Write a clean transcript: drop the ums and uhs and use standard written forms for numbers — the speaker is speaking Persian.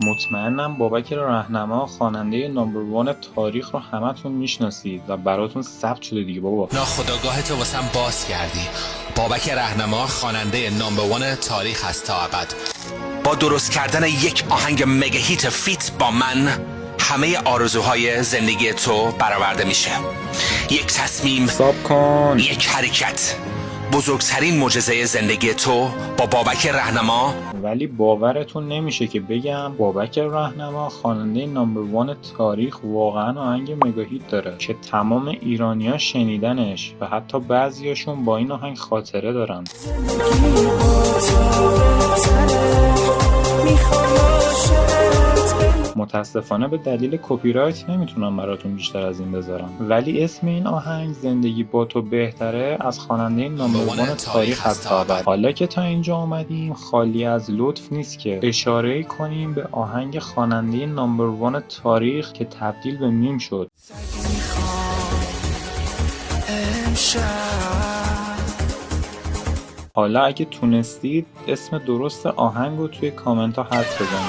مطمئنم بابک رهنما خواننده نامبر 1 تاریخ رو همتون میشناسید و براتون ثبت شده دیگه بابا. ناخودآگاهتو واسم باز کردی. بابک رهنما خواننده نامبر 1 تاریخ است تا ابد. با درست کردن یک آهنگ مگا هیت فیت با من، همه آرزوهای زندگی تو برآورده میشه. یک تصمیم، ساب کن. یک حرکت، بزرگترین معجزه زندگی تو با بابک رهنما. ولی باورتون نمیشه که بگم بابک رهنما خواننده نامبر 1 تاریخ واقعا آهنگ مگا هیت داره که تمام ایرانی‌ها شنیدنش و حتی بعضیاشون با این آهنگ خاطره دارن. متاسفانه به دلیل کپی رایت نمیتونم براتون بیشتر از این بذارم، ولی اسم این آهنگ زندگی با تو بهتره از خواننده نامبر 1 تاریخ هست تا ابد. حالا که تا اینجا اومدیم خالی از لطف نیست که اشاره‌ای کنیم به آهنگ خواننده نامبر 1 تاریخ که تبدیل به میم شد. حالا اگه تونستید اسم درست آهنگ رو توی کامنت ها حدس بزنید.